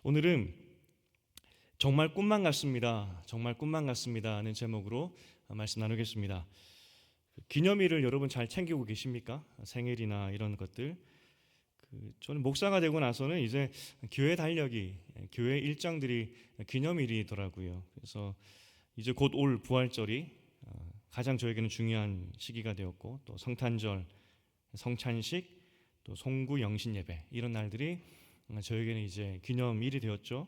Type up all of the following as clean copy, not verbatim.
오늘은 정말 꿈만 같습니다. 정말 꿈만 같습니다 하는 제목으로 말씀 나누겠습니다. 기념일을 여러분 잘 챙기고 계십니까? 생일이나 이런 것들. 저는 목사가 되고 나서는 이제 교회 달력이, 교회 일정들이 기념일이더라고요. 그래서 이제 곧 올 부활절이 가장 저에게는 중요한 시기가 되었고, 또 성탄절, 성찬식, 또 송구 영신 예배, 이런 날들이 저에게는 이제 기념일이 되었죠.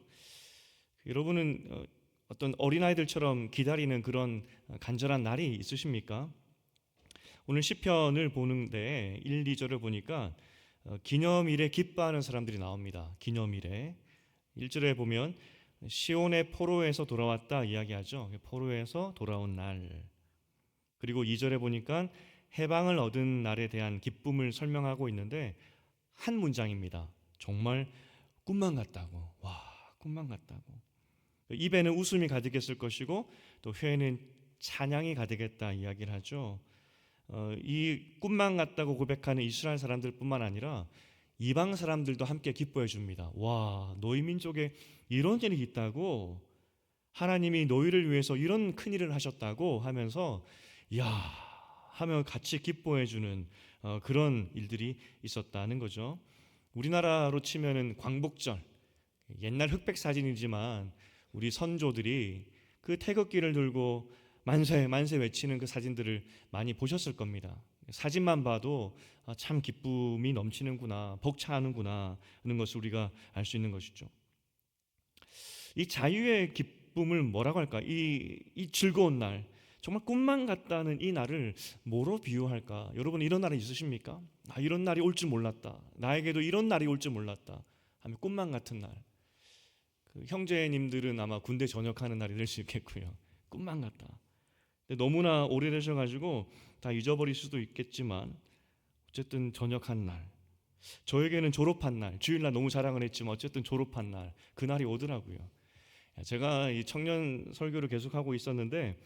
여러분은 어떤 어린아이들처럼 기다리는 그런 간절한 날이 있으십니까? 오늘 시편을 보는데 1, 2절을 보니까 기념일에 기뻐하는 사람들이 나옵니다. 기념일에 1절에 보면 시온의 포로에서 돌아왔다 이야기하죠. 포로에서 돌아온 날. 그리고 2절에 보니까 해방을 얻은 날에 대한 기쁨을 설명하고 있는데 한 문장입니다. 정말 꿈만 같다고. 와, 꿈만 같다고. 입에는 웃음이 가득했을 것이고 또 혀에는 찬양이 가득했다 이야기를 하죠. 이 꿈만 같다고 고백하는 이스라엘 사람들뿐만 아니라 이방 사람들도 함께 기뻐해 줍니다. 와, 너희 민족에 이런 일이 있다고, 하나님이 너희를 위해서 이런 큰 일을 하셨다고 하면서 야 하며 같이 기뻐해 주는 그런 일들이 있었다는 거죠. 우리나라로 치면은 광복절, 옛날 흑백 사진이지만 우리 선조들이 그 태극기를 들고 만세 만세 외치는 그 사진들을 많이 보셨을 겁니다. 사진만 봐도 참 기쁨이 넘치는구나, 벅차하는구나 하는 것을 우리가 알 수 있는 것이죠. 이 자유의 기쁨을 뭐라고 할까? 이 즐거운 날, 정말 꿈만 같다는 이 날을 뭐로 비유할까? 여러분 이런 날이 있으십니까? 이런 날이 올 줄 몰랐다. 나에게도 이런 날이 올 줄 몰랐다. 하면 꿈만 같은 날. 형제님들은 아마 군대 전역하는 날이 될 수 있겠고요. 꿈만 같다. 근데 너무나 오래되셔가지고 다 잊어버릴 수도 있겠지만 어쨌든 전역한 날, 저에게는 졸업한 날, 주일날 너무 자랑을 했지만 어쨌든 졸업한 날, 그 날이 오더라고요. 제가 이 청년 설교를 계속하고 있었는데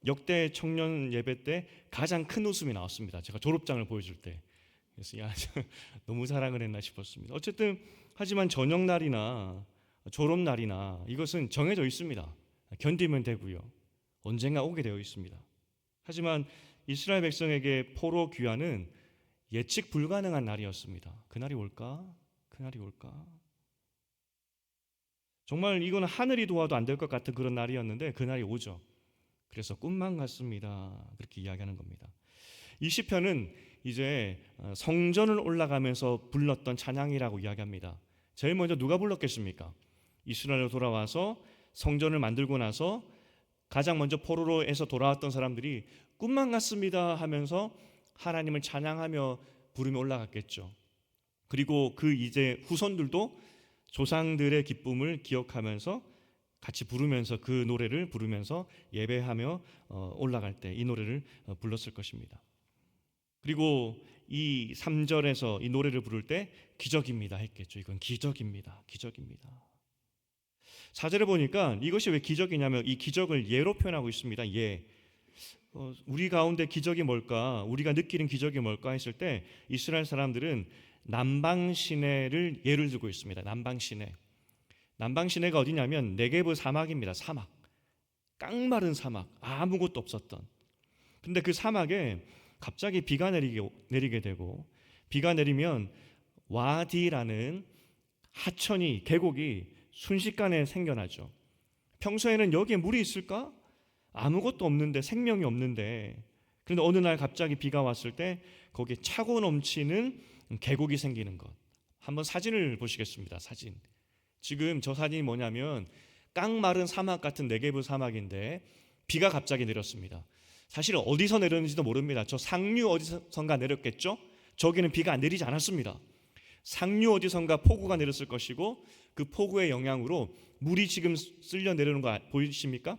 역대 청년 예배 때 가장 큰 웃음이 나왔습니다. 제가 졸업장을 보여줄 때. 그래서 너무 사랑을 했나 싶었습니다. 어쨌든 하지만 저녁날이나 졸업날이나 이것은 정해져 있습니다. 견디면 되고요. 언젠가 오게 되어 있습니다. 하지만 이스라엘 백성에게 포로 귀환은 예측 불가능한 날이었습니다. 그날이 올까? 그날이 올까? 정말 이건 하늘이 도와도 안 될 것 같은 그런 날이었는데 그날이 오죠. 그래서 꿈만 같습니다. 그렇게 이야기하는 겁니다. 이 시편은 이제 성전을 올라가면서 불렀던 찬양이라고 이야기합니다. 제일 먼저 누가 불렀겠습니까? 이스라엘로 돌아와서 성전을 만들고 나서 가장 먼저 포로로에서 돌아왔던 사람들이 꿈만 같습니다 하면서 하나님을 찬양하며 부르며 올라갔겠죠. 그리고 그 이제 후손들도 조상들의 기쁨을 기억하면서 같이 부르면서 그 노래를 부르면서 예배하며 올라갈 때 이 노래를 불렀을 것입니다. 그리고 이 3절에서 이 노래를 부를 때 기적입니다 했겠죠. 이건 기적입니다. 기적입니다. 4절에 보니까 이것이 왜 기적이냐면 이 기적을 예로 표현하고 있습니다. 예. 우리 가운데 기적이 뭘까? 우리가 느끼는 기적이 뭘까 했을 때 이스라엘 사람들은 남방 시내를 예를 들고 있습니다. 남방 시내. 남방 시내가 어디냐면 네게브 사막입니다. 사막. 깡마른 사막. 아무것도 없었던. 근데 그 사막에 갑자기 비가 내리게 되고, 비가 내리면 와디라는 하천이, 계곡이 순식간에 생겨나죠. 평소에는 여기에 물이 있을까? 아무것도 없는데, 생명이 없는데, 그런데 어느 날 갑자기 비가 왔을 때 거기에 차고 넘치는 계곡이 생기는 것. 한번 사진을 보시겠습니다. 사진. 지금 저 사진이 뭐냐면 깡마른 사막 같은 네게브 사막인데 비가 갑자기 내렸습니다. 사실 어디서 내렸는지도 모릅니다. 저 상류 어디선가 내렸겠죠? 저기는 비가 내리지 않았습니다. 상류 어디선가 폭우가 내렸을 것이고 그 폭우의 영향으로 물이 지금 쓸려 내려오는 거 보이십니까?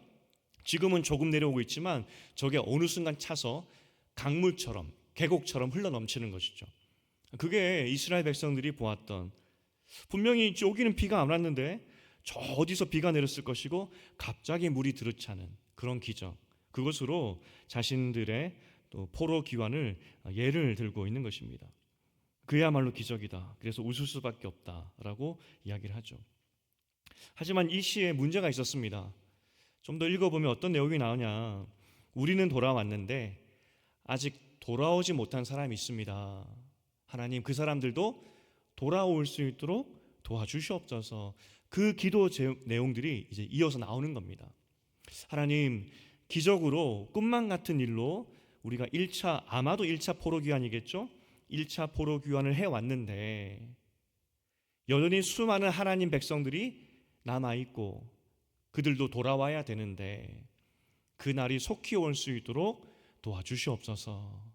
지금은 조금 내려오고 있지만 저게 어느 순간 차서 강물처럼, 계곡처럼 흘러넘치는 것이죠. 그게 이스라엘 백성들이 보았던, 분명히 여기는 비가 안 왔는데 저 어디서 비가 내렸을 것이고 갑자기 물이 들이차는 그런 기적, 그것으로 자신들의 또 포로 귀환을 예를 들고 있는 것입니다. 그야말로 기적이다. 그래서 웃을 수밖에 없다라고 이야기를 하죠. 하지만 이 시에 문제가 있었습니다. 좀 더 읽어보면 어떤 내용이 나오냐. 우리는 돌아왔는데 아직 돌아오지 못한 사람이 있습니다. 하나님, 그 사람들도 돌아올 수 있도록 도와주시옵소서. 그 기도 내용들이 이제 이어서 나오는 겁니다. 하나님, 기적으로 꿈만 같은 일로 우리가 아마도 1차 포로귀환이겠죠? 1차 포로귀환을 해왔는데 여전히 수많은 하나님 백성들이 남아있고 그들도 돌아와야 되는데 그 날이 속히 올 수 있도록 도와주시옵소서.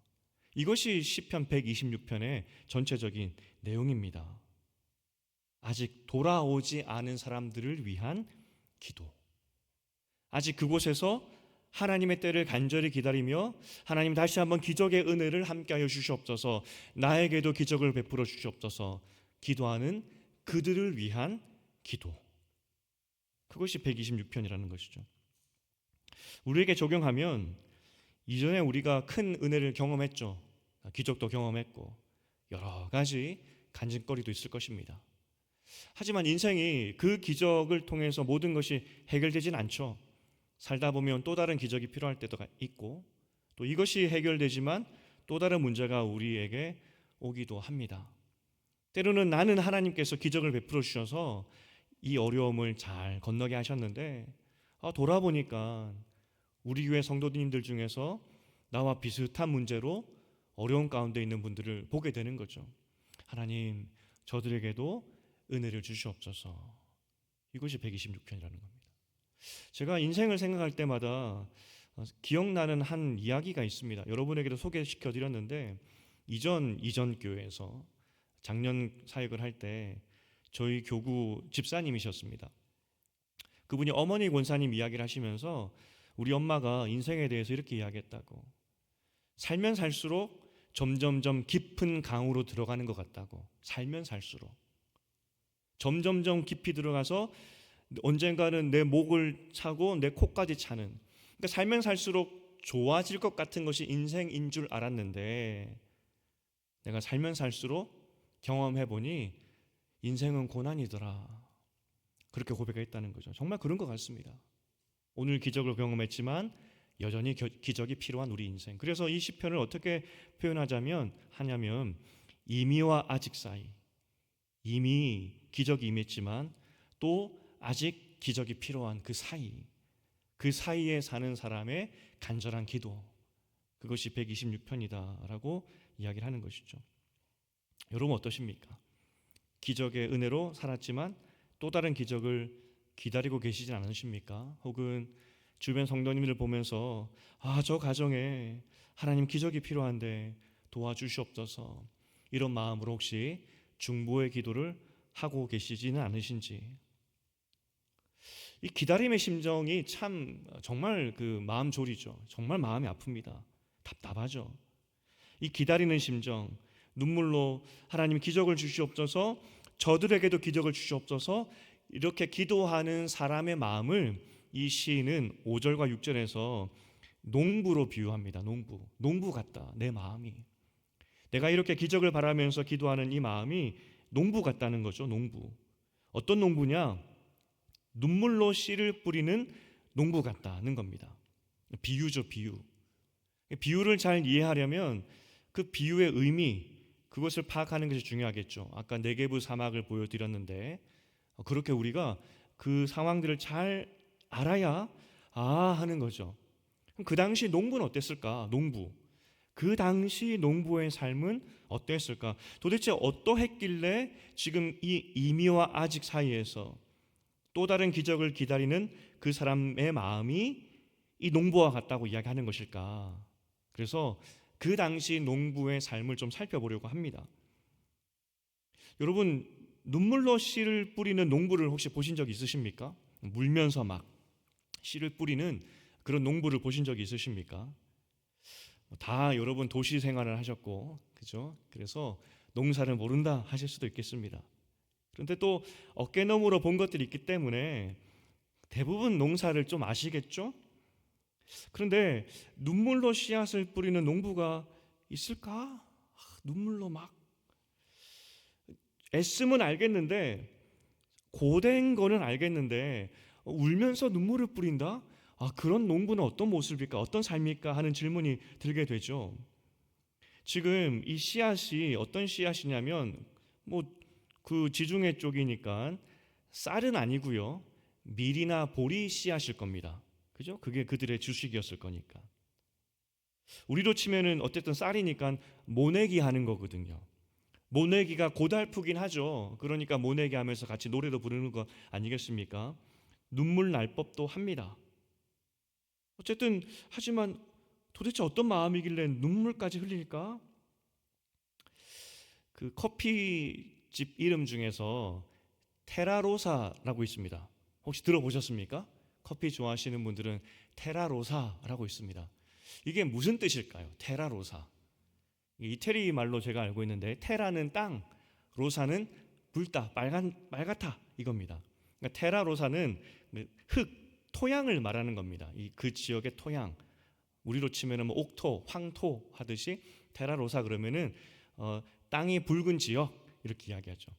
이것이 시편 126편의 전체적인 내용입니다. 아직 돌아오지 않은 사람들을 위한 기도. 아직 그곳에서 하나님의 때를 간절히 기다리며 하나님 다시 한번 기적의 은혜를 함께하여 주시옵소서, 나에게도 기적을 베풀어 주시옵소서 기도하는 그들을 위한 기도. 그것이 126편이라는 것이죠. 우리에게 적용하면 이전에 우리가 큰 은혜를 경험했죠. 기적도 경험했고 여러 가지 간증거리도 있을 것입니다. 하지만 인생이 그 기적을 통해서 모든 것이 해결되진 않죠. 살다 보면 또 다른 기적이 필요할 때도 있고 또 이것이 해결되지만 또 다른 문제가 우리에게 오기도 합니다. 때로는 나는 하나님께서 기적을 베풀어 주셔서 이 어려움을 잘 건너게 하셨는데 돌아보니까 우리 교회 성도님들 중에서 나와 비슷한 문제로 어려운 가운데 있는 분들을 보게 되는 거죠. 하나님, 저들에게도 은혜를 주시옵소서. 이것이 126편이라는 겁니다. 제가 인생을 생각할 때마다 기억나는 한 이야기가 있습니다. 여러분에게도 소개시켜 드렸는데 이전 교회에서 작년 사역을 할 때 저희 교구 집사님이셨습니다. 그분이 어머니 권사님 이야기를 하시면서 우리 엄마가 인생에 대해서 이렇게 이야기했다고. 살면 살수록 점점점 깊은 강으로 들어가는 것 같다고. 살면 살수록 점점점 깊이 들어가서 언젠가는 내 목을 차고 내 코까지 차는, 그러니까 살면 살수록 좋아질 것 같은 것이 인생인 줄 알았는데 내가 살면 살수록 경험해보니 인생은 고난이더라. 그렇게 고백했다는 거죠. 정말 그런 것 같습니다. 오늘 기적을 경험했지만 여전히 기적이 필요한 우리 인생. 그래서 이 시편을 어떻게 하냐면 이미와 아직 사이. 이미 기적이 임했지만 또 아직 기적이 필요한 그 사이에 사는 사람의 간절한 기도, 그것이 126편이다라고 이야기를 하는 것이죠. 여러분 어떠십니까? 기적의 은혜로 살았지만 또 다른 기적을 기다리고 계시진 않으십니까? 혹은 주변 성도님들 보면서 저 가정에 하나님 기적이 필요한데 도와주시옵소서, 이런 마음으로 혹시 중보의 기도를 하고 계시지는 않으신지. 이 기다림의 심정이 참 정말 그 마음 졸이죠. 정말 마음이 아픕니다. 답답하죠. 이 기다리는 심정, 눈물로 하나님 기적을 주시옵소서, 저들에게도 기적을 주시옵소서, 이렇게 기도하는 사람의 마음을 이 시인은 5절과 6절에서 농부로 비유합니다. 농부 같다. 내 마음이. 내가 이렇게 기적을 바라면서 기도하는 이 마음이 농부 같다는 거죠. 농부. 어떤 농부냐? 눈물로 씨를 뿌리는 농부 같다는 겁니다. 비유죠, 비유. 비유를 잘 이해하려면 그 비유의 의미, 그것을 파악하는 것이 중요하겠죠. 아까 네게브 사막을 보여드렸는데 그렇게 우리가 그 상황들을 잘 알아야 하는 거죠. 그럼 그 당시 농부는 어땠을까? 그 당시 농부의 삶은 어땠을까? 도대체 어떠했길래 지금 이 이미와 아직 사이에서 또 다른 기적을 기다리는 그 사람의 마음이 이 농부와 같다고 이야기하는 것일까? 그래서 그 당시 농부의 삶을 좀 살펴보려고 합니다. 여러분, 눈물로 씨를 뿌리는 농부를 혹시 보신 적 있으십니까? 물면서 막 씨를 뿌리는 그런 농부를 보신 적이 있으십니까? 다 여러분 도시 생활을 하셨고, 그죠? 그래서 농사를 모른다 하실 수도 있겠습니다. 그런데 또 어깨너머로 본 것들이 있기 때문에 대부분 농사를 좀 아시겠죠? 그런데 눈물로 씨앗을 뿌리는 농부가 있을까? 눈물로 막 애쓰면 알겠는데 고된 거는 알겠는데 울면서 눈물을 뿌린다? 그런 농부는 어떤 모습일까? 어떤 삶일까? 하는 질문이 들게 되죠. 지금 이 씨앗이 어떤 씨앗이냐면 뭐 그 지중해 쪽이니까 쌀은 아니고요. 밀이나 보리 씨앗일 겁니다. 그죠? 그게 그들의 주식이었을 거니까. 우리로 치면은 어쨌든 쌀이니까 모내기 하는 거거든요. 모내기가 고달프긴 하죠. 그러니까 모내기 하면서 같이 노래도 부르는 거 아니겠습니까? 눈물 날 법도 합니다. 어쨌든 하지만 도대체 어떤 마음이길래 눈물까지 흘릴까? 그 커피집 이름 중에서 테라로사라고 있습니다. 혹시 들어보셨습니까? 커피 좋아하시는 분들은 테라로사라고 있습니다. 이게 무슨 뜻일까요? 테라로사. 이태리 말로 제가 알고 있는데 테라는 땅, 로사는 붉다, 빨갛다 이겁니다. 그러니까 테라로사는 흙, 토양을 말하는 겁니다. 그 지역의 토양. 우리로 치면은 뭐 옥토, 황토 하듯이 테라로사 그러면은 땅이 붉은 지역 이렇게 이야기하죠.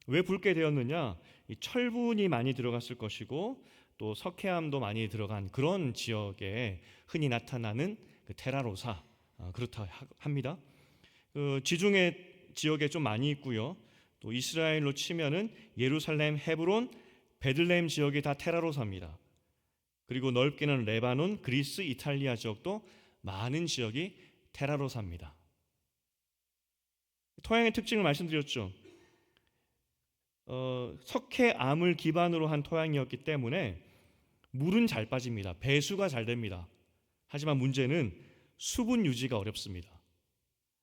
왜 붉게 되었느냐? 이 철분이 많이 들어갔을 것이고 또 석회암도 많이 들어간 그런 지역에 흔히 나타나는 그 테라로사 그렇다 합니다. 지중해 지역에 좀 많이 있고요. 또 이스라엘로 치면은 예루살렘, 헤브론, 베들레헴 지역이 다 테라로사입니다. 그리고 넓게는 레바논, 그리스, 이탈리아 지역도 많은 지역이 테라로사입니다. 토양의 특징을 말씀드렸죠. 석회암을 기반으로 한 토양이었기 때문에 물은 잘 빠집니다. 배수가 잘 됩니다. 하지만 문제는 수분 유지가 어렵습니다.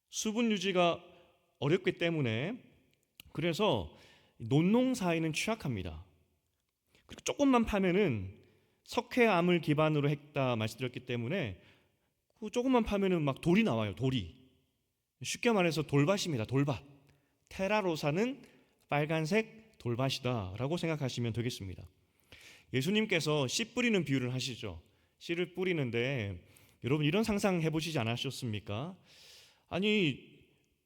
수분 유지가 어렵기 때문에 그래서 논농사에는 취약합니다. 그리고 조금만 파면은 석회암을 기반으로 했다 말씀드렸기 때문에 그 조금만 파면은 막 돌이 나와요. 돌이. 쉽게 말해서 돌밭입니다. 돌밭. 테라로사는 빨간색 돌밭이다라고 생각하시면 되겠습니다. 예수님께서 씨 뿌리는 비유를 하시죠. 씨를 뿌리는데 여러분 이런 상상 해보시지 않으셨습니까? 아니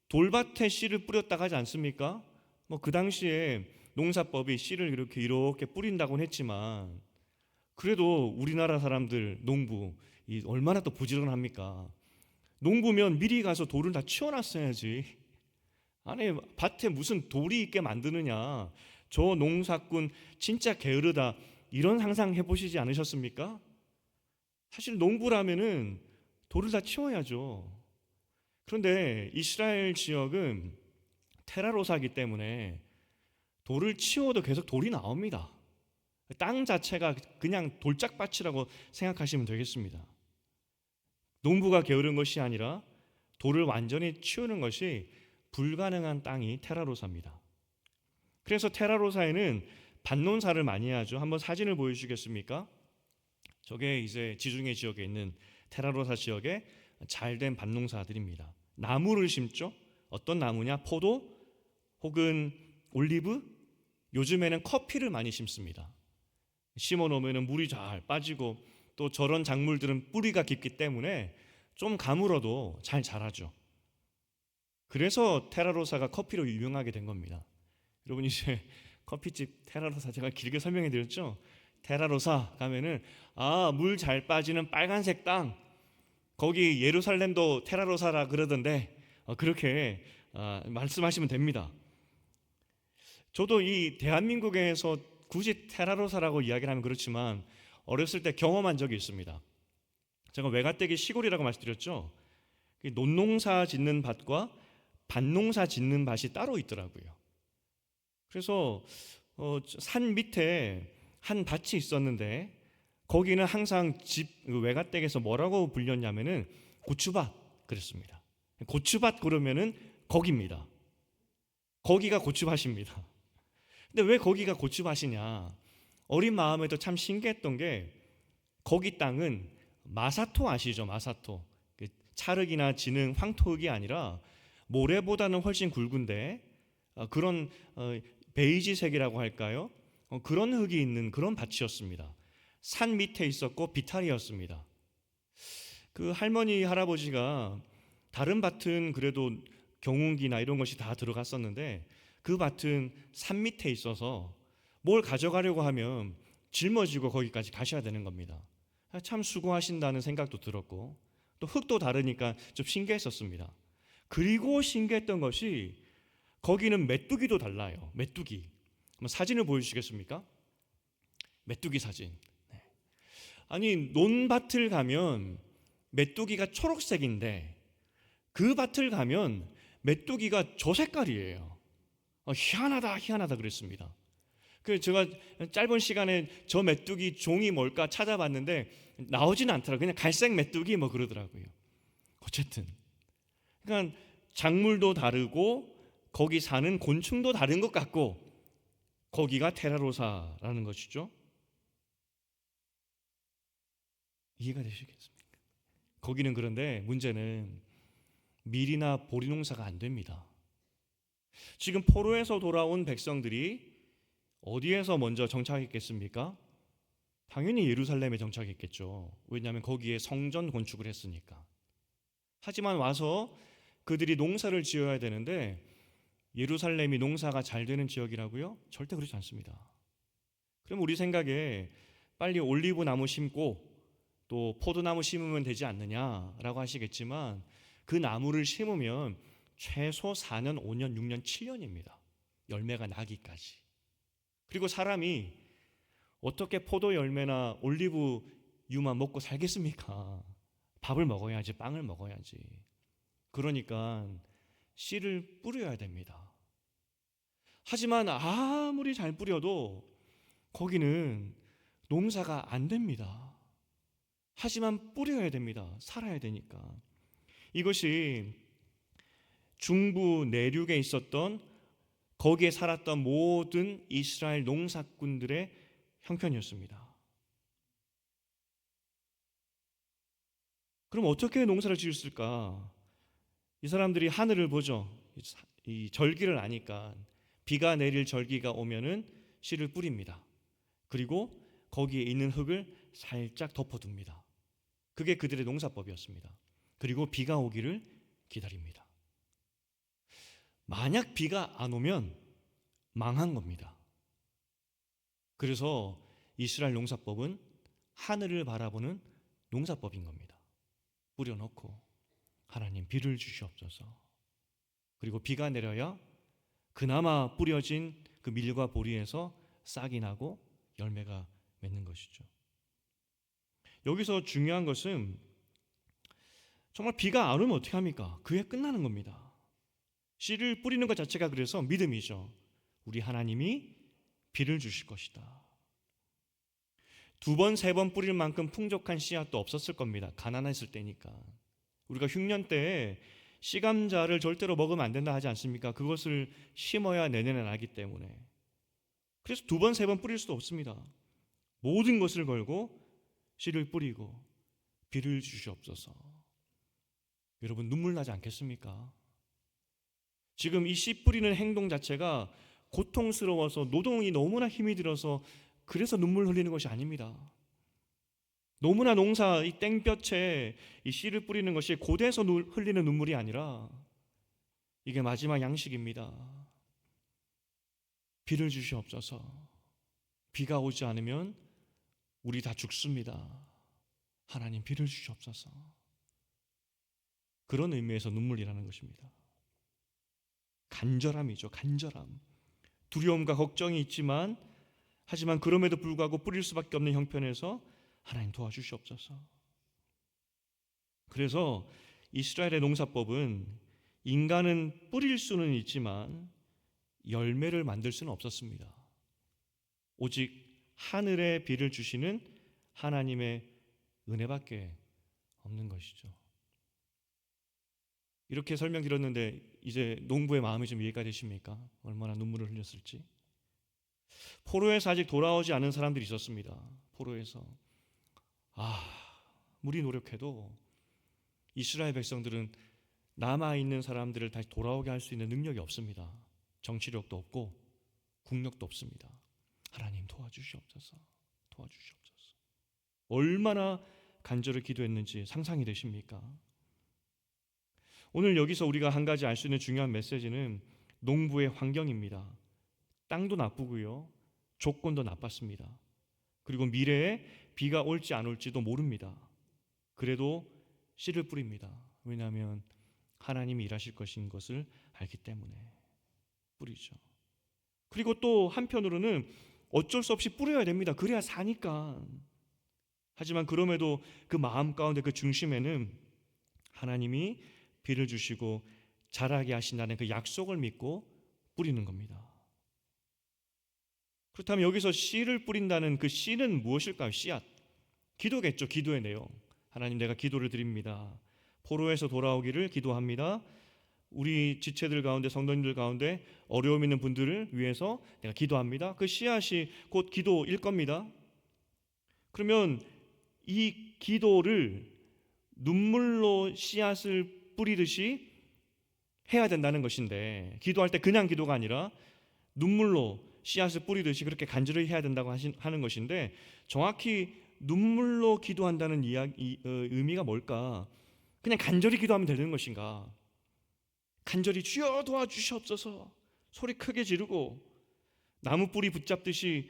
돌밭에 씨를 뿌렸다고 하지 않습니까? 뭐 그 당시에 농사법이 씨를 이렇게 뿌린다고는 했지만 그래도 우리나라 사람들 농부 얼마나 또 부지런합니까? 농부면 미리 가서 돌을 다 치워놨어야지. 아니 밭에 무슨 돌이 있게 만드느냐? 저 농사꾼 진짜 게으르다. 이런 상상 해보시지 않으셨습니까? 사실 농부라면은 돌을 다 치워야죠. 그런데 이스라엘 지역은 테라로사기 때문에 돌을 치워도 계속 돌이 나옵니다. 땅 자체가 그냥 돌짝밭이라고 생각하시면 되겠습니다. 농부가 게으른 것이 아니라 돌을 완전히 치우는 것이 불가능한 땅이 테라로사입니다. 그래서 테라로사에는 밭논사를 많이 하죠. 한번 사진을 보여주시겠습니까? 저게 이제 지중해 지역에 있는 테라로사 지역의 잘된 밭농사들입니다. 나무를 심죠. 어떤 나무냐? 포도 혹은 올리브, 요즘에는 커피를 많이 심습니다. 심어 놓으면 물이 잘 빠지고 또 저런 작물들은 뿌리가 깊기 때문에 좀 가물어도 잘 자라죠. 그래서 테라로사가 커피로 유명하게 된 겁니다. 여러분 이제 커피집 테라로사 제가 길게 설명해 드렸죠. 테라로사 가면은 물 잘 빠지는 빨간색 땅 거기 예루살렘도 테라로사라 그러던데 그렇게 말씀하시면 됩니다. 저도 이 대한민국에서 굳이 테라로사라고 이야기를 하면 그렇지만 어렸을 때 경험한 적이 있습니다. 제가 외가댁이 시골이라고 말씀드렸죠. 논농사 짓는 밭과 밭농사 짓는 밭이 따로 있더라고요. 그래서 산 밑에 한 밭이 있었는데 거기는 항상 집 외가댁에서 뭐라고 불렸냐면은 고추밭 그랬습니다. 고추밭 그러면은 거기입니다. 거기가 고추밭입니다. 근데 왜 거기가 고추밭이냐? 어린 마음에도 참 신기했던 게 거기 땅은 마사토 아시죠? 마사토. 찰흙이나 지능 황토흙이 아니라 모래보다는 훨씬 굵은데 그런 베이지색이라고 할까요? 그런 흙이 있는 그런 밭이었습니다. 산 밑에 있었고 비탈이었습니다. 그 할머니 할아버지가 다른 밭은 그래도 경운기나 이런 것이 다 들어갔었는데 그 밭은 산 밑에 있어서 뭘 가져가려고 하면 짊어지고 거기까지 가셔야 되는 겁니다. 참 수고하신다는 생각도 들었고 또 흙도 다르니까 좀 신기했었습니다. 그리고 신기했던 것이 거기는 메뚜기도 달라요. 메뚜기. 한번 사진을 보여주시겠습니까? 메뚜기 사진. 아니 논밭을 가면 메뚜기가 초록색인데 그 밭을 가면 메뚜기가 저 색깔이에요. 희한하다 그랬습니다. 그 제가 짧은 시간에 저 메뚜기 종이 뭘까 찾아봤는데 나오지는 않더라고요. 그냥 갈색 메뚜기 뭐 그러더라고요. 어쨌든 그러니까 작물도 다르고 거기 사는 곤충도 다른 것 같고 거기가 테라로사라는 것이죠. 이해가 되시겠습니까? 거기는 그런데 문제는 밀이나 보리 농사가 안 됩니다. 지금 포로에서 돌아온 백성들이 어디에서 먼저 정착했겠습니까? 당연히 예루살렘에 정착했겠죠. 왜냐하면 거기에 성전 건축을 했으니까. 하지만 와서 그들이 농사를 지어야 되는데 예루살렘이 농사가 잘 되는 지역이라고요? 절대 그렇지 않습니다. 그럼 우리 생각에 빨리 올리브 나무 심고 또 포도나무 심으면 되지 않느냐라고 하시겠지만 그 나무를 심으면 최소 4년, 5년, 6년, 7년입니다. 열매가 나기까지. 그리고 사람이 어떻게 포도 열매나 올리브 유만 먹고 살겠습니까? 밥을 먹어야지, 빵을 먹어야지. 그러니까 씨를 뿌려야 됩니다. 하지만 아무리 잘 뿌려도 거기는 농사가 안 됩니다. 하지만 뿌려야 됩니다. 살아야 되니까. 이것이 중부 내륙에 있었던 거기에 살았던 모든 이스라엘 농사꾼들의 형편이었습니다. 그럼 어떻게 농사를 지었을까? 이 사람들이 하늘을 보죠. 이 절기를 아니까 비가 내릴 절기가 오면은 씨를 뿌립니다. 그리고 거기에 있는 흙을 살짝 덮어둡니다. 그게 그들의 농사법이었습니다. 그리고 비가 오기를 기다립니다. 만약 비가 안 오면 망한 겁니다. 그래서 이스라엘 농사법은 하늘을 바라보는 농사법인 겁니다. 뿌려놓고 하나님 비를 주시옵소서. 그리고 비가 내려야 그나마 뿌려진 그 밀과 보리에서 싹이 나고 열매가 맺는 것이죠. 여기서 중요한 것은 정말 비가 안 오면 어떻게 합니까? 그에 끝나는 겁니다. 씨를 뿌리는 것 자체가 그래서 믿음이죠. 우리 하나님이 비를 주실 것이다. 2번, 3번 뿌릴 만큼 풍족한 씨앗도 없었을 겁니다. 가난했을 때니까. 우리가 흉년 때에 씨감자를 절대로 먹으면 안 된다 하지 않습니까? 그것을 심어야 내년에 나기 때문에. 그래서 2번, 3번 뿌릴 수도 없습니다. 모든 것을 걸고 씨를 뿌리고 비를 주시옵소서. 여러분 눈물 나지 않겠습니까? 지금 이 씨 뿌리는 행동 자체가 고통스러워서 노동이 너무나 힘이 들어서 그래서 눈물 흘리는 것이 아닙니다. 너무나 농사 이 땡볕에 이 씨를 뿌리는 것이 고대에서 흘리는 눈물이 아니라 이게 마지막 양식입니다. 비를 주시옵소서. 비가 오지 않으면 우리 다 죽습니다. 하나님 비를 주시옵소서. 그런 의미에서 눈물이라는 것입니다. 간절함이죠. 간절함. 두려움과 걱정이 있지만 하지만 그럼에도 불구하고 뿌릴 수밖에 없는 형편에서 하나님 도와주시옵소서. 그래서 이스라엘의 농사법은 인간은 뿌릴 수는 있지만 열매를 만들 수는 없었습니다. 오직 하늘의 비를 주시는 하나님의 은혜밖에 없는 것이죠. 이렇게 설명드렸는데 이제 농부의 마음이 좀 이해가 되십니까? 얼마나 눈물을 흘렸을지. 포로에서 아직 돌아오지 않은 사람들이 있었습니다. 포로에서 아무리 노력해도 이스라엘 백성들은 남아있는 사람들을 다시 돌아오게 할 수 있는 능력이 없습니다. 정치력도 없고 국력도 없습니다. 하나님 도와주시옵소서. 도와주시옵소서. 얼마나 간절히 기도했는지 상상이 되십니까? 오늘 여기서 우리가 한 가지 알 수 있는 중요한 메시지는 농부의 환경입니다. 땅도 나쁘고요. 조건도 나빴습니다. 그리고 미래에 비가 올지 안 올지도 모릅니다. 그래도 씨를 뿌립니다. 왜냐하면 하나님이 일하실 것인 것을 알기 때문에 뿌리죠. 그리고 또 한편으로는 어쩔 수 없이 뿌려야 됩니다. 그래야 사니까. 하지만 그럼에도 그 마음 가운데 그 중심에는 하나님이 비를 주시고 자라게 하신다는 그 약속을 믿고 뿌리는 겁니다. 그렇다면 여기서 씨를 뿌린다는 그 씨는 무엇일까요? 씨앗. 기도겠죠. 기도의 내용. 하나님, 내가 기도를 드립니다. 포로에서 돌아오기를 기도합니다. 우리 지체들 가운데, 성도님들 가운데 어려움 있는 분들을 위해서 내가 기도합니다. 그 씨앗이 곧 기도일 겁니다. 그러면 이 기도를 눈물로 씨앗을 뿌리듯이 해야 된다는 것인데, 기도할 때 그냥 기도가 아니라 눈물로 씨앗을 뿌리듯이 그렇게 간절히 해야 된다고 하는 것인데, 정확히 눈물로 기도한다는 의미가 뭘까? 그냥 간절히 기도하면 되는 것인가? 간절히 주여 도와주시옵소서 소리 크게 지르고 나무 뿌리 붙잡듯이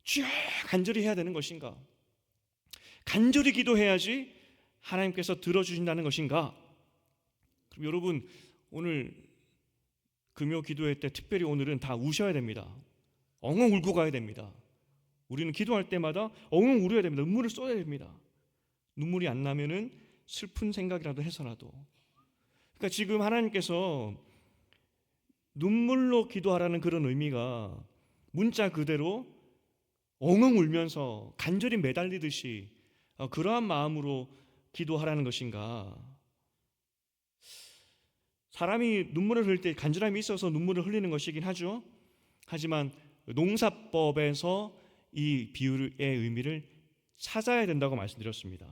주여 간절히 해야 되는 것인가? 간절히 기도해야지 하나님께서 들어주신다는 것인가? 그럼 여러분, 오늘 금요 기도회 때 특별히 오늘은 다 우셔야 됩니다. 엉엉 울고 가야 됩니다. 우리는 기도할 때마다 엉엉 울어야 됩니다. 눈물을 쏟아야 됩니다. 눈물이 안 나면은 슬픈 생각이라도 해서라도. 그러니까 지금 하나님께서 눈물로 기도하라는 그런 의미가 문자 그대로 엉엉 울면서 간절히 매달리듯이 그러한 마음으로 기도하라는 것인가? 사람이 눈물을 흘릴 때 간절함이 있어서 눈물을 흘리는 것이긴 하죠. 하지만 농사법에서 이 비유의 의미를 찾아야 된다고 말씀드렸습니다.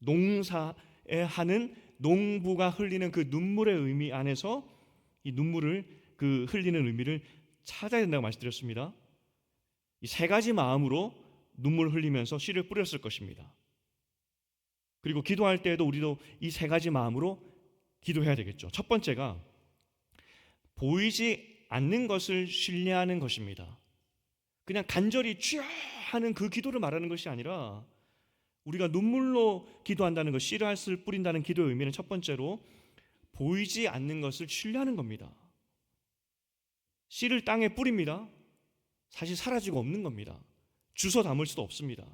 농사에 하는 농부가 흘리는 그 눈물의 의미 안에서 이 눈물을 그 흘리는 의미를 찾아야 된다고 말씀드렸습니다. 이 세 가지 마음으로 눈물을 흘리면서 씨를 뿌렸을 것입니다. 그리고 기도할 때에도 우리도 이 세 가지 마음으로 기도해야 되겠죠. 첫 번째가 보이지 않는 것을 신뢰하는 것입니다. 그냥 간절히 주여 하는 그 기도를 말하는 것이 아니라 우리가 눈물로 기도한다는 것, 씨앗을 뿌린다는 기도의 의미는 첫 번째로 보이지 않는 것을 신뢰하는 겁니다. 씨를 땅에 뿌립니다. 사실 사라지고 없는 겁니다. 주워 담을 수도 없습니다.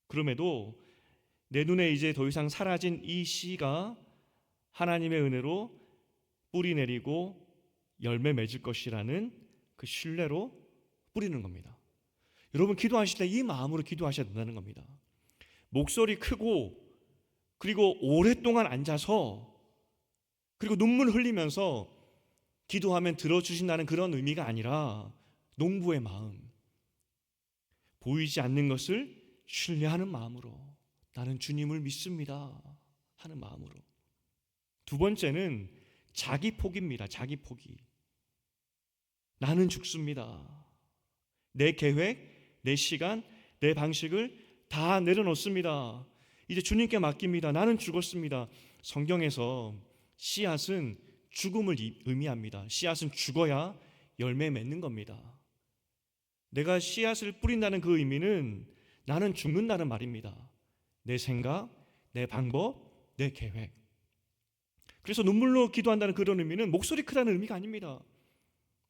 그럼에도 내 눈에 이제 더 이상 사라진 이 씨가 하나님의 은혜로 뿌리 내리고 열매 맺을 것이라는 그 신뢰로 뿌리는 겁니다. 여러분, 기도하실 때 이 마음으로 기도하셔야 된다는 겁니다. 목소리 크고 그리고 오랫동안 앉아서 그리고 눈물 흘리면서 기도하면 들어주신다는 그런 의미가 아니라 농부의 마음, 보이지 않는 것을 신뢰하는 마음으로 나는 주님을 믿습니다 하는 마음으로. 두 번째는 자기 포기입니다. 자기 포기. 나는 죽습니다. 내 계획, 내 시간, 내 방식을 다 내려놓습니다. 이제 주님께 맡깁니다. 나는 죽었습니다. 성경에서 씨앗은 죽음을 의미합니다. 씨앗은 죽어야 열매 맺는 겁니다. 내가 씨앗을 뿌린다는 그 의미는 나는 죽는다는 말입니다. 내 생각, 내 방법, 내 계획. 그래서 눈물로 기도한다는 그런 의미는 목소리 크다는 의미가 아닙니다.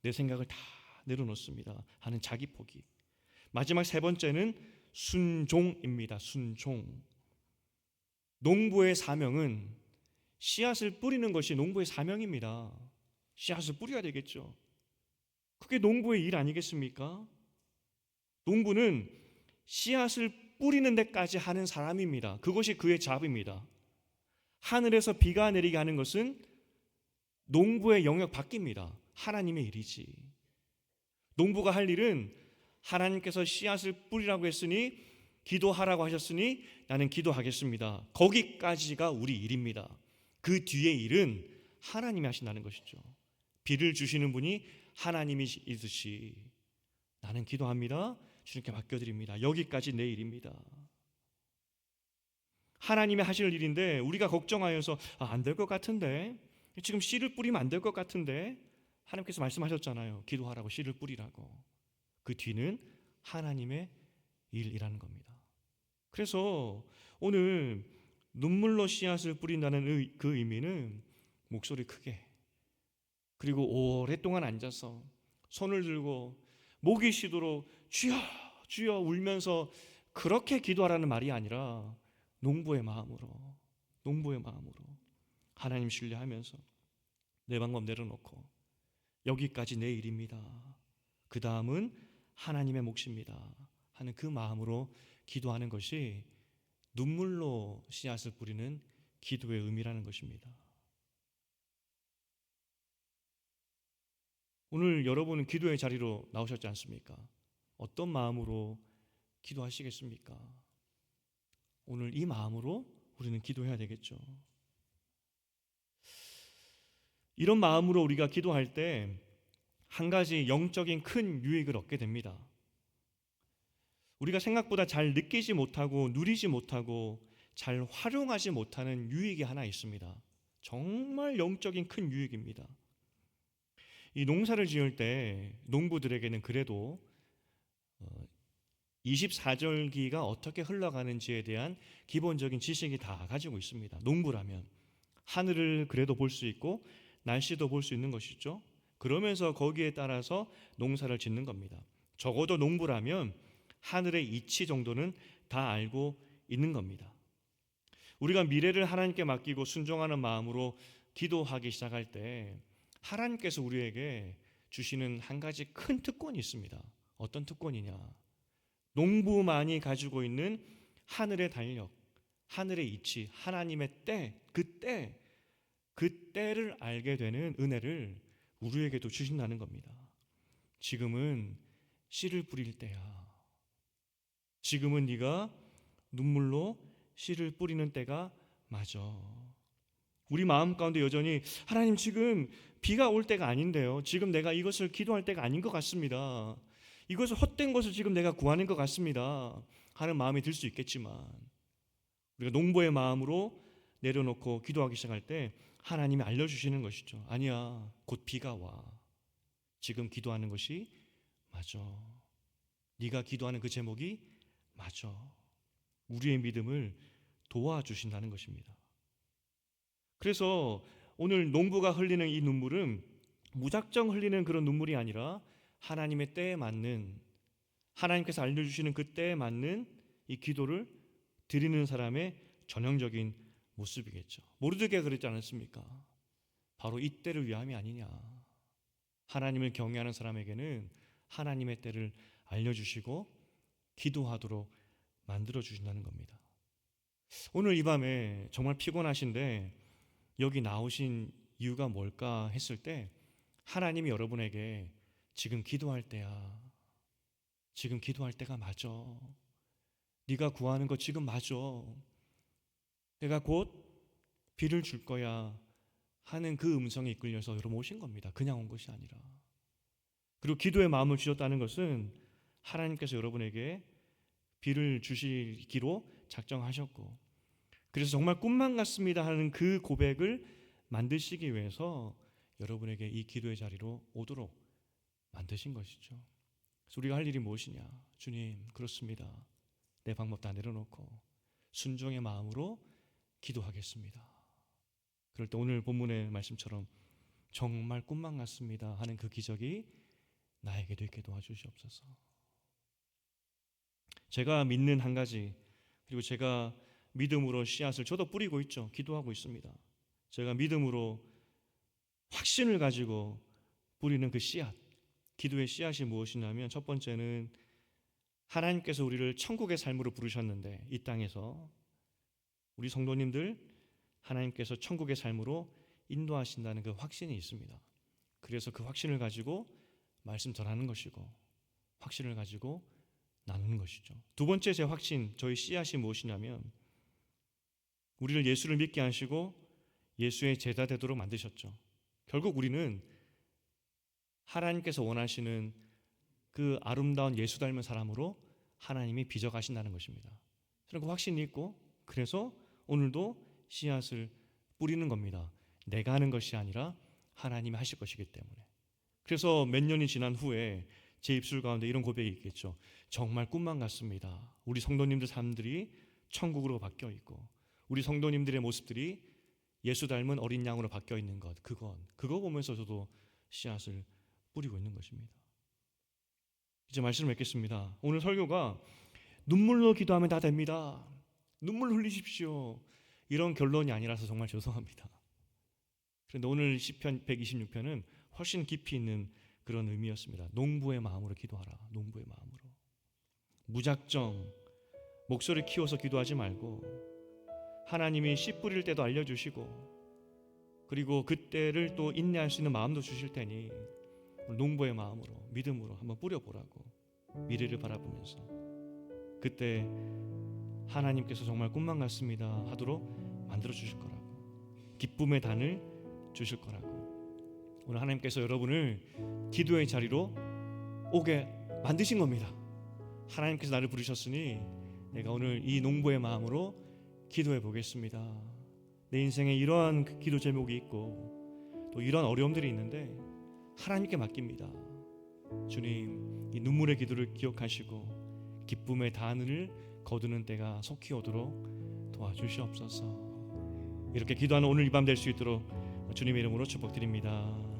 내 생각을 다 내려놓습니다 하는 자기 포기. 마지막 세 번째는 순종입니다. 순종. 농부의 사명은 씨앗을 뿌리는 것이 농부의 사명입니다. 씨앗을 뿌려야 되겠죠. 그게 농부의 일 아니겠습니까? 농부는 씨앗을 뿌리는 데까지 하는 사람입니다. 그것이 그의 잡입니다. 하늘에서 비가 내리게 하는 것은 농부의 영역 밖입니다. 하나님의 일이지. 농부가 할 일은 하나님께서 씨앗을 뿌리라고 했으니 기도하라고 하셨으니 나는 기도하겠습니다. 거기까지가 우리 일입니다. 그 뒤의 일은 하나님이 하신다는 것이죠. 비를 주시는 분이 하나님이시듯이 나는 기도합니다. 주님께 맡겨드립니다. 여기까지 내 일입니다. 하나님이 하실 일인데 우리가 걱정하여서 안 될 것 같은데, 지금 씨를 뿌리면 안 될 것 같은데, 하나님께서 말씀하셨잖아요. 기도하라고, 씨를 뿌리라고. 그 뒤는 하나님의 일이라는 겁니다. 그래서 오늘 눈물로 씨앗을 뿌린다는 그 의미는 목소리 크게, 그리고 오랫동안 앉아서 손을 들고 목이 쉬도록 주여 주여 울면서 그렇게 기도하라는 말이 아니라 농부의 마음으로 하나님 신뢰하면서 내 방법 내려놓고 여기까지 내 일입니다, 그 다음은 하나님의 몫입니다 하는 그 마음으로 기도하는 것이 눈물로 씨앗을 뿌리는 기도의 의미라는 것입니다. 오늘 여러분은 기도의 자리로 나오셨지 않습니까? 어떤 마음으로 기도하시겠습니까? 오늘 이 마음으로 우리는 기도해야 되겠죠. 이런 마음으로 우리가 기도할 때 한 가지 영적인 큰 유익을 얻게 됩니다. 우리가 생각보다 잘 느끼지 못하고 누리지 못하고 잘 활용하지 못하는 유익이 하나 있습니다. 정말 영적인 큰 유익입니다. 이 농사를 지을 때 농부들에게는 그래도 24절기가 어떻게 흘러가는지에 대한 기본적인 지식이 다 가지고 있습니다. 농부라면 하늘을 그래도 볼 수 있고 날씨도 볼 수 있는 것이죠. 그러면서 거기에 따라서 농사를 짓는 겁니다. 적어도 농부라면 하늘의 이치 정도는 다 알고 있는 겁니다. 우리가 미래를 하나님께 맡기고 순종하는 마음으로 기도하기 시작할 때 하나님께서 우리에게 주시는 한 가지 큰 특권이 있습니다. 어떤 특권이냐? 농부만이 가지고 있는 하늘의 달력, 하늘의 이치, 하나님의 때, 그 때를 알게 되는 은혜를 우리에게도 주신다는 겁니다. 지금은 씨를 뿌릴 때야. 지금은 네가 눈물로 씨를 뿌리는 때가 맞아. 우리 마음 가운데 여전히 하나님 지금 비가 올 때가 아닌데요, 지금 내가 이것을 기도할 때가 아닌 것 같습니다, 이것을 헛된 것을 지금 내가 구하는 것 같습니다 하는 마음이 들 수 있겠지만, 우리가 농부의 마음으로 내려놓고 기도하기 시작할 때 하나님이 알려주시는 것이죠. 아니야, 곧 비가 와. 지금 기도하는 것이 맞아. 네가 기도하는 그 제목이 맞아. 우리의 믿음을 도와주신다는 것입니다. 그래서 오늘 농부가 흘리는 이 눈물은 무작정 흘리는 그런 눈물이 아니라 하나님의 때에 맞는, 하나님께서 알려주시는 그 때에 맞는 이 기도를 드리는 사람의 전형적인 모습이겠죠. 모르드게가 그랬지 않았습니까? 바로 이 때를 위함이 아니냐. 하나님을 경외하는 사람에게는 하나님의 때를 알려주시고 기도하도록 만들어주신다는 겁니다. 오늘 이 밤에 정말 피곤하신데 여기 나오신 이유가 뭘까 했을 때 하나님이 여러분에게 지금 기도할 때야, 지금 기도할 때가 맞아, 네가 구하는 거 지금 맞아, 내가 곧 비를 줄 거야 하는 그 음성에 이끌려서 여러분 오신 겁니다. 그냥 온 것이 아니라. 그리고 기도의 마음을 주셨다는 것은 하나님께서 여러분에게 비를 주시기로 작정하셨고, 그래서 정말 꿈만 같습니다 하는 그 고백을 만드시기 위해서 여러분에게 이 기도의 자리로 오도록 만드신 것이죠. 그래서 우리가 할 일이 무엇이냐? 주님, 그렇습니다, 내 방법 다 내려놓고 순종의 마음으로 기도하겠습니다. 그럴 때 오늘 본문의 말씀처럼 정말 꿈만 같습니다 하는 그 기적이 나에게도 있게 도와주시옵소서. 제가 믿는 한 가지, 그리고 제가 믿음으로 씨앗을 저도 뿌리고 있죠. 기도하고 있습니다. 제가 믿음으로 확신을 가지고 뿌리는 그 씨앗, 기도의 씨앗이 무엇이냐면 첫 번째는 하나님께서 우리를 천국의 삶으로 부르셨는데 이 땅에서 우리 성도님들 하나님께서 천국의 삶으로 인도하신다는 그 확신이 있습니다. 그래서 그 확신을 가지고 말씀 전하는 것이고 확신을 가지고 나누는 것이죠. 두 번째 제 확신, 저희 씨앗이 무엇이냐면 우리를 예수를 믿게 하시고 예수의 제자 되도록 만드셨죠. 결국 우리는 하나님께서 원하시는 그 아름다운 예수 닮은 사람으로 하나님이 빚어가신다는 것입니다. 저는 그 확신이 있고 그래서 오늘도 씨앗을 뿌리는 겁니다. 내가 하는 것이 아니라 하나님이 하실 것이기 때문에. 그래서 몇 년이 지난 후에 제 입술 가운데 이런 고백이 있겠죠. 정말 꿈만 같습니다. 우리 성도님들 삶들이 천국으로 바뀌어 있고 우리 성도님들의 모습들이 예수 닮은 어린 양으로 바뀌어 있는 것, 그거 보면서 저도 씨앗을 뿌리고 있는 것입니다. 이제 말씀을 맺겠습니다. 오늘 설교가 눈물로 기도하면 다 됩니다, 눈물 흘리십시오, 이런 결론이 아니라서 정말 죄송합니다. 그런데 오늘 시편 126편은 훨씬 깊이 있는 그런 의미였습니다. 농부의 마음으로 기도하라. 농부의 마음으로. 무작정 목소리 키워서 기도하지 말고 하나님이 씨 뿌릴 때도 알려주시고 그리고 그때를 또 인내할 수 있는 마음도 주실 테니 농부의 마음으로 믿음으로 한번 뿌려보라고, 미래를 바라보면서 그때 하나님께서 정말 꿈만 같습니다 하도록 만들어 주실 거라고, 기쁨의 단을 주실 거라고. 오늘 하나님께서 여러분을 기도의 자리로 오게 만드신 겁니다. 하나님께서 나를 부르셨으니 내가 오늘 이 농부의 마음으로 기도해 보겠습니다. 내 인생에 이러한 기도 제목이 있고 또 이러한 어려움들이 있는데 하나님께 맡깁니다. 주님, 이 눈물의 기도를 기억하시고 기쁨의 단을 거두는 때가 속히 오도록 도와주시옵소서. 이렇게 기도하는 오늘 이 밤 될 수 있도록 주님의 이름으로 축복드립니다.